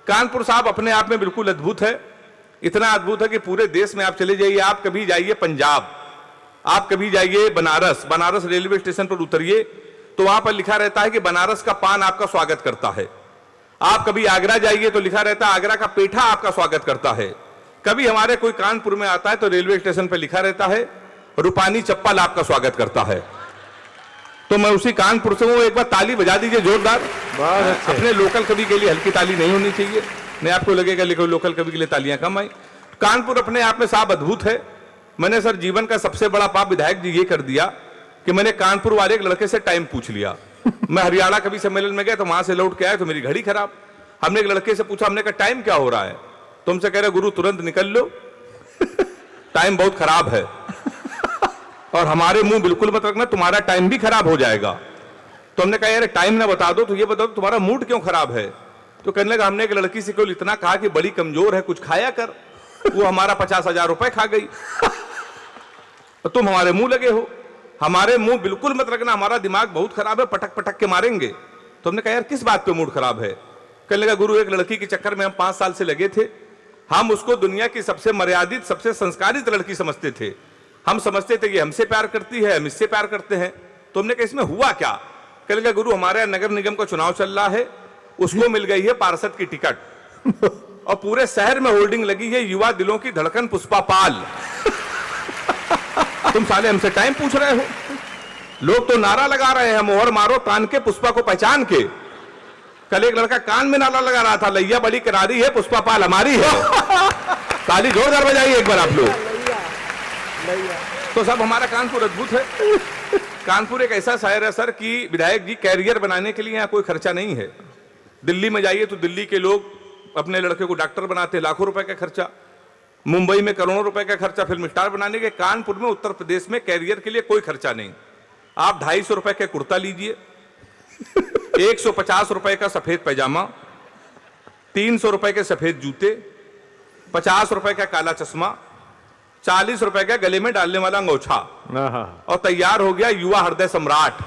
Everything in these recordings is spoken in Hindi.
कानपुर साहब अपने आप में बिल्कुल अद्भुत है। इतना अद्भुत है कि पूरे देश में आप चले जाइए, आप कभी जाइए पंजाब, आप कभी जाइए बनारस, बनारस रेलवे स्टेशन पर उतरिए तो वहां पर लिखा रहता है कि बनारस का पान आपका स्वागत करता है। आप कभी आगरा जाइए तो लिखा रहता है आगरा का पेठा आपका स्वागत करता है। कभी हमारे कोई कानपुर में आता है तो रेलवे स्टेशन पर लिखा रहता है रूपानी चप्पल आपका स्वागत करता है। तो मैं उसी कानपुर से हूं, एक बार ताली बजा दीजिए जोरदार। अपने लोकल कवि के लिए हल्की ताली नहीं होनी चाहिए, नहीं आपको लगेगा लेकिन लोकल कवि के लिए तालियां कम आई। कानपुर अपने आप में साहब अद्भुत है। मैंने सर जीवन का सबसे बड़ा पाप विधायक जी ये कर दिया कि मैंने कानपुर वाले एक लड़के से टाइम पूछ लिया। मैं हरियाणा कवि सम्मेलन में गया तो वहां से लौट के आया तो मेरी घड़ी खराब। हमने एक लड़के से पूछा, हमने कहा टाइम क्या हो रहा है? तुमसे कह रहे गुरु तुरंत निकल लो, टाइम बहुत खराब है। और हमारे मुंह बिल्कुल मत रखना, तुम्हारा टाइम भी खराब हो जाएगा। तो हमने कहा यार टाइम ना बता दो तो ये बताओ तुम्हारा मूड क्यों खराब है? तो कहने लगा हमने एक लड़की से केवल इतना कहा कि बड़ी कमजोर है, कुछ खाया कर। वो हमारा 50,000 रुपए खा गई। तो तुम हमारे मुंह लगे हो, हमारे मुंह बिल्कुल मत रखना, हमारा दिमाग बहुत खराब है, पटक पटक के मारेंगे। तो हमने कहा यार किस बात पे मूड खराब है? कहने लगा गुरु एक लड़की के चक्कर में हम 5 साल से लगे थे। हम उसको दुनिया की सबसे मर्यादित, सबसे संस्कारित लड़की समझते थे। हम समझते थे कि हमसे प्यार करती है, हम इससे प्यार करते हैं। तो हमने कहा इसमें हुआ क्या? कहने लगा गुरु हमारे नगर निगम का चुनाव चल रहा है, उसको मिल गई है पार्षद की टिकट और पूरे शहर में होल्डिंग लगी है युवा दिलों की धड़कन पुष्पा पाल। तुम साले हमसे टाइम पूछ रहे हो? लोग तो नारा लगा रहे हैं मोहर मारो तान के पुष्पा को पहचान के। कल एक लड़का कान में नारा लगा रहा था लैया बड़ी करारी है पुष्पा पाल हमारी है। ताली जोरदार बजाइए एक बार आप लोग। तो सब हमारा कानपुर अद्भुत है। कानपुर एक ऐसा शहर है सर कि विधायक जी कैरियर बनाने के लिए यहाँ कोई खर्चा नहीं है। दिल्ली में जाइए तो दिल्ली के लोग अपने लड़के को डॉक्टर बनाते, लाखों रुपए का खर्चा। मुंबई में करोड़ों रुपए का खर्चा फिल्म स्टार बनाने के। कानपुर में उत्तर प्रदेश में कैरियर के लिए कोई खर्चा नहीं। आप 250 रुपए का कुर्ता लीजिए, 150 रुपए का सफेद पैजामा, 300 रुपए के सफेद जूते, 50 रुपए का काला चश्मा, 40 रुपए का गले में डालने वाला अंगोछा और तैयार हो गया युवा हृदय सम्राट।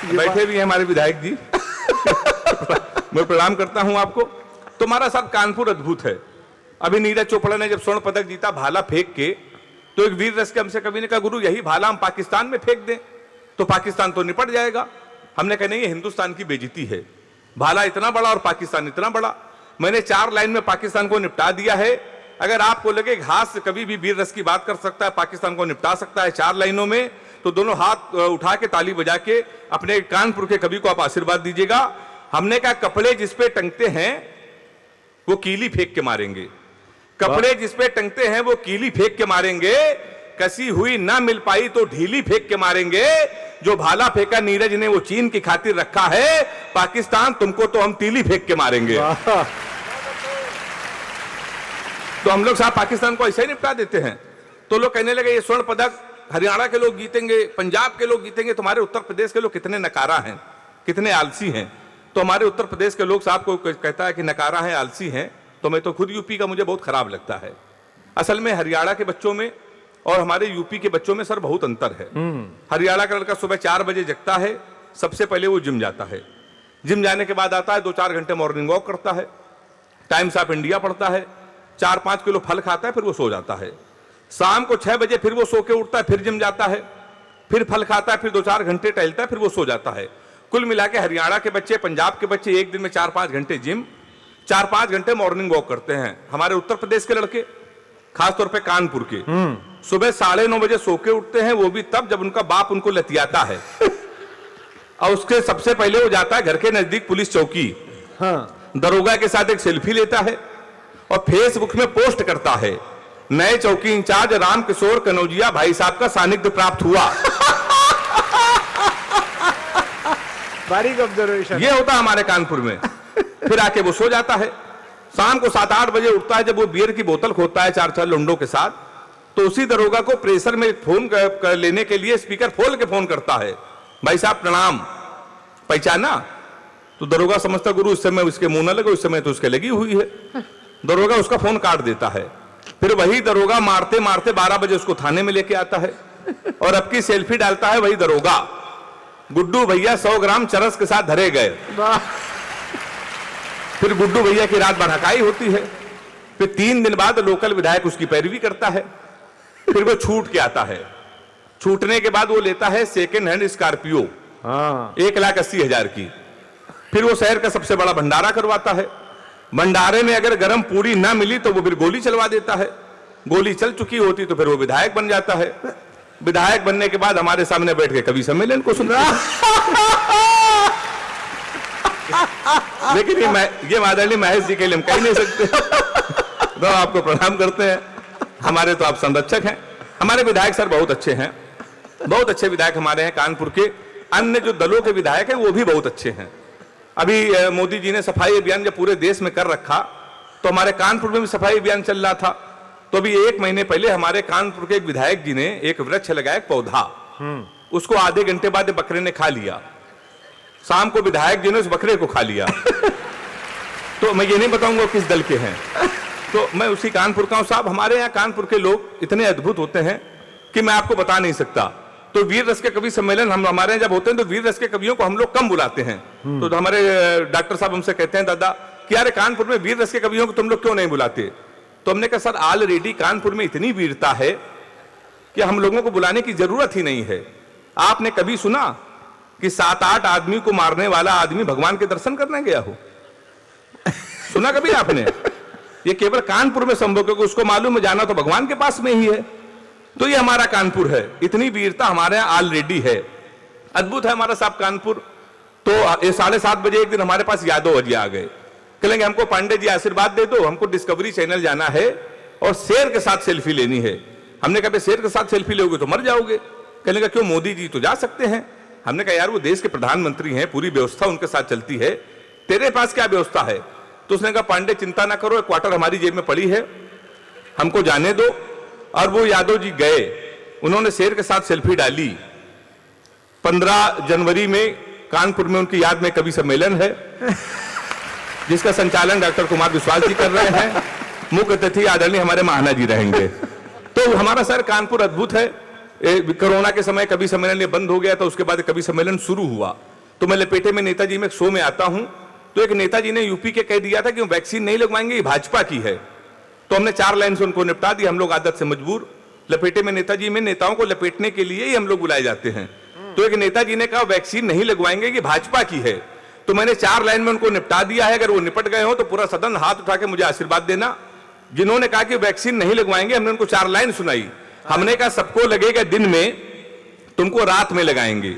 बैठे भी हैं हमारे विधायक जी। मैं प्रणाम करता हूं आपको। तुम्हारा साथ कानपुर अद्भुत है। अभी नीरज चोपड़ा ने जब स्वर्ण पदक जीता भाला फेंक के, तो एक वीर रस के हमसे कवि ने कहा गुरु यही भाला हम पाकिस्तान में फेंक दें तो पाकिस्तान तो निपट जाएगा। हमने कहा नहीं ये हिंदुस्तान की बेइज्जती है, भाला इतना बड़ा और पाकिस्तान इतना बड़ा। मैंने 4 लाइन में पाकिस्तान को निपटा दिया है। अगर आपको लगे घास से कभी भी वीर रस की बात कर सकता है, पाकिस्तान को निपटा सकता है 4 लाइनों में, तो दोनों हाथ उठा के ताली बजा के अपने कानपुर के कवि को आप आशीर्वाद दीजिएगा। हमने कहा कपड़े जिसपे टंगते हैं वो कीली फेंक के मारेंगे, कपड़े जिसपे टंगते हैं वो कीली फेंक के मारेंगे, कसी हुई ना मिल पाई तो ढीली फेंक के मारेंगे। जो भाला फेंका नीरज ने वो चीन की खातिर रखा है, पाकिस्तान तुमको तो हम तीली फेंक के मारेंगे। तो हम लोग साहब पाकिस्तान को ऐसे ही निपटा देते हैं। तो लोग कहने लगे ये स्वर्ण पदक हरियाणा के लोग जीतेंगे, पंजाब के लोग जीतेंगे, तुम्हारे उत्तर प्रदेश के लोग कितने नकारा हैं, कितने आलसी हैं। तो हमारे उत्तर प्रदेश के लोग साहब को कहता है कि नकारा है, आलसी हैं, तो मैं तो खुद यूपी का मुझे बहुत खराब लगता है। असल में हरियाणा के बच्चों में और हमारे यूपी के बच्चों में सर बहुत अंतर है। हरियाणा का लड़का सुबह 4 बजे जगता है, सबसे पहले वो जिम जाता है, जिम जाने के बाद आता है 2-4 घंटे मॉर्निंग वॉक करता है, टाइम्स ऑफ इंडिया पढ़ता है, 4-5 किलो फल खाता है, फिर वो सो जाता है। शाम को 6 बजे फिर वो सो के उठता है, फिर जिम जाता है, फिर फल खाता है, फिर 2-4 घंटे टहलता है, फिर वो सो जाता है। कुल मिला के हरियाणा के बच्चे, पंजाब के बच्चे एक दिन में 4-5 घंटे जिम, 4-5 घंटे मॉर्निंग वॉक करते हैं। हमारे उत्तर प्रदेश के लड़के, खासतौर पे कानपुर के, सुबह 9:30 बजे सो के उठते हैं, वो भी तब जब उनका बाप उनको लतियाता है। और उसके सबसे पहले वो जाता है घर के नजदीक पुलिस चौकी, दरोगा के साथ एक सेल्फी लेता है और फेसबुक में पोस्ट करता है, नए चौकी इंचार्ज राम किशोर कनौजिया भाई साहब का सानिध्य प्राप्त हुआ। बारीक ऑब्जर्वेशन। ये होता हमारे कानपुर में। फिर आके वो सो जाता है। शाम को 7-8 बजे उठता है, जब वो बियर की बोतल खोता है 4-4 लुंडों के साथ, तो उसी दरोगा को प्रेशर में फोन कर लेने के लिए स्पीकर खोल के फोन करता है, भाई साहब प्रणाम, पहचाना? तो दरोगा समझता गुरु इस समय उसके मुंह न लगे, उस समय तो उसके लगी हुई है। दरोगा उसका फोन काट देता है। फिर वही दरोगा मारते मारते 12 बजे उसको थाने में लेके आता है और अब की सेल्फी डालता है वही दरोगा। गुड्डू भैया 100 ग्राम चरस के साथ धरे गए। वाह। फिर गुड्डू भैया की रात भर हकाई होती है। फिर 3 दिन बाद लोकल विधायक उसकी पैरवी करता है। फिर वो छूट के आता है। छूटने के बाद वो लेता है सेकेंड हैंड स्कॉर्पियो हाँ 1,80,000 की। फिर वो शहर का सबसे बड़ा भंडारा करवाता है। भंडारे में अगर गर्म पूरी ना मिली तो वो फिर गोली चलवा देता है। गोली चल चुकी होती तो फिर वो विधायक बन जाता है। विधायक बनने के बाद हमारे सामने बैठ के कवि सम्मेलन को सुनता है। लेकिन ये आदरणीय महेश जी के लिए हम कह नहीं सकते। तो आपको प्रणाम करते हैं। हमारे तो आप संरक्षक हैं। हमारे विधायक सर बहुत अच्छे हैं, बहुत अच्छे विधायक हमारे हैं। कानपुर के अन्य जो दलों के विधायक हैं वो भी बहुत अच्छे हैं। अभी मोदी जी ने सफाई अभियान जब पूरे देश में कर रखा तो हमारे कानपुर में भी सफाई अभियान चल रहा था। तो अभी 1 महीने पहले हमारे कानपुर के एक विधायक जी ने एक वृक्ष लगाया, एक पौधा, उसको आधे घंटे बाद बकरे ने खा लिया। शाम को विधायक जी ने उस बकरे को खा लिया। तो मैं ये नहीं बताऊंगा किस दल के हैं। तो मैं उसी कानपुर का हूं साहब। हमारे यहाँ कानपुर के लोग इतने अद्भुत होते हैं कि मैं आपको बता नहीं सकता। तो वीर रस के कवि सम्मेलन हमारे यहाँ जब होते हैं तो वीर रस के कवियों को हम लोग कम बुलाते हैं। तो हमारे डॉक्टर साहब हमसे कहते हैं दादा कि यार कानपुर में वीर रस के कवियों को तुम लोग क्यों नहीं बुलाते। तो हमने कहा सर ऑलरेडी कानपुर में इतनी वीरता है कि हम लोगों को बुलाने की जरूरत ही नहीं है। आपने कभी सुना कि 7-8 आदमी को मारने वाला आदमी भगवान के दर्शन करने गया हो? सुना कभी आपने? ये केवल कानपुर में संभव, क्योंकि उसको मालूम है जाना तो भगवान के पास में ही है। तो ये हमारा कानपुर है। इतनी वीरता हमारे यहाँ ऑलरेडी है। अद्भुत है हमारा साहब कानपुर। तो 7:30 बजे एक दिन हमारे पास यादव जी आ गए। कहेंगे हमको पांडे जी आशीर्वाद दे दो, हमको डिस्कवरी चैनल जाना है और शेर के साथ सेल्फी लेनी है। हमने कहा शेर के साथ सेल्फी लोगे तो मर जाओगे। कहने का क्यों, मोदी जी तो जा सकते हैं। हमने कहा यार वो देश के प्रधानमंत्री हैं, पूरी व्यवस्था उनके साथ चलती है, तेरे पास क्या व्यवस्था है? तो उसने कहा पांडे चिंता ना करो, एक क्वार्टर हमारी जेब में पड़ी है, हमको जाने दो। और वो यादव जी गए, उन्होंने शेर के साथ सेल्फी डाली। 15 जनवरी में कानपुर में उनकी याद में कवि सम्मेलन है जिसका संचालन डॉक्टर कुमार विश्वास जी कर रहे हैं। मुख्य अतिथि आदरणीय हमारे महाना जी रहेंगे। तो हमारा सर कानपुर अद्भुत है। कोरोना के समय कवि सम्मेलन ये बंद हो गया था, उसके बाद कवि सम्मेलन शुरू हुआ। तो मैं लपेटे में नेताजी में एक शो में आता हूं, तो एक नेताजी ने यूपी के कह दिया था कि वैक्सीन नहीं लगवाएंगे, ये भाजपा की है। तो हमने 4 लाइन से उनको निपटा दिया। हम लोग आदत से मजबूर। लपेटे में नेताजी में नेताओं को लपेटने के लिए ही हम लोग बुलाए जाते हैं। तो एक नेताजी ने कहा वैक्सीन नहीं लगवाएंगे, ये भाजपा की है। तो मैंने 4 लाइन में उनको निपटा दिया है। अगर वो निपट गए हो तो पूरा सदन हाथ उठा के मुझे आशीर्वाद देना। जिन्होंने कहा कि वैक्सीन नहीं लगवाएंगे, हमने उनको 4 लाइन सुनाई। हमने कहा सबको लगेगा दिन में, तुमको रात में लगाएंगे।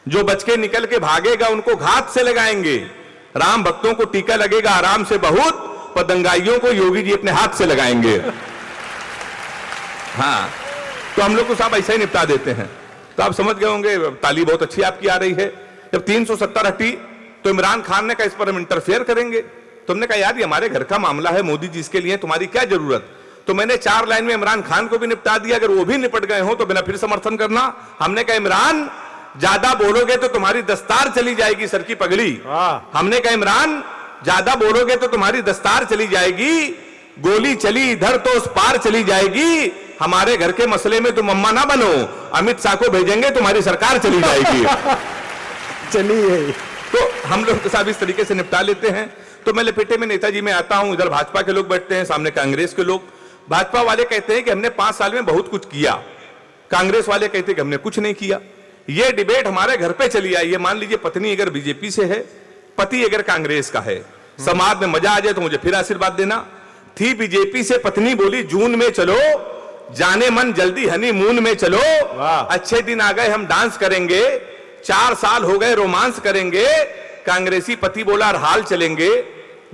जो बच के निकल के भागेगा उनको घात से लगाएंगे। राम भक्तों को टीका लगेगा आराम से बहुत, पर दंगाइयों को योगी जी अपने हाथ से लगाएंगे। हाँ, तो हम लोग को साहब ऐसा ही निपटा देते हैं। तो आप समझ गए होंगे, ताली बहुत अच्छी आपकी आ रही है। जब 370 हटी तो इमरान खान ने कहा इस पर हम इंटरफेयर करेंगे। तुमने कहा यार ये हमारे घर का मामला है, मोदी जी इसके लिए, तुम्हारी क्या जरूरत। तो मैंने 4 लाइन में इमरान खान को भी निपटा दिया। अगर वो भी निपट गए हो तो बिना फिर समर्थन करना। हमने कहा इमरान ज्यादा बोलोगे तो तुम्हारी दस्तार चली जाएगी, सर की पगड़ी। हमने कहा इमरान ज्यादा बोलोगे तो तुम्हारी दस्तार चली जाएगी, गोली चली इधर तो उस पार चली जाएगी। हमारे घर के मसले में तुम अम्मा ना बनो, अमित शाह को भेजेंगे, तुम्हारी सरकार चली जाएगी। चलिए, तो हम लोग साहब इस तरीके से निपटा लेते हैं। तो मैं लपेटे में नेताजी में आता हूं, इधर भाजपा के लोग बैठते हैं, सामने कांग्रेस के लोग। भाजपा वाले कहते हैं कि हमने 5 साल में बहुत कुछ किया, कांग्रेस वाले कहते हैं कि हमने कुछ नहीं किया। ये डिबेट हमारे घर पे चली आई है। मान लीजिए पत्नी अगर बीजेपी से है, पति अगर कांग्रेस का है, समाज में मजा आ जाए तो मुझे फिर आशीर्वाद देना। थी बीजेपी से पत्नी, बोली जून में चलो, जाने मन जल्दी हनीमून में चलो, अच्छे दिन आ गए हम डांस करेंगे, 4 साल हो गए रोमांस करेंगे। कांग्रेसी पति बोला हाल चलेंगे,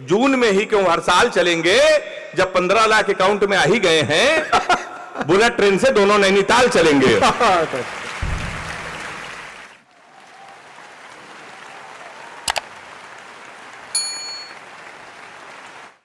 जून में ही क्यों हर साल चलेंगे, जब 15 लाख अकाउंट में आ ही गए हैं, बुलेट ट्रेन से दोनों नैनीताल चलेंगे।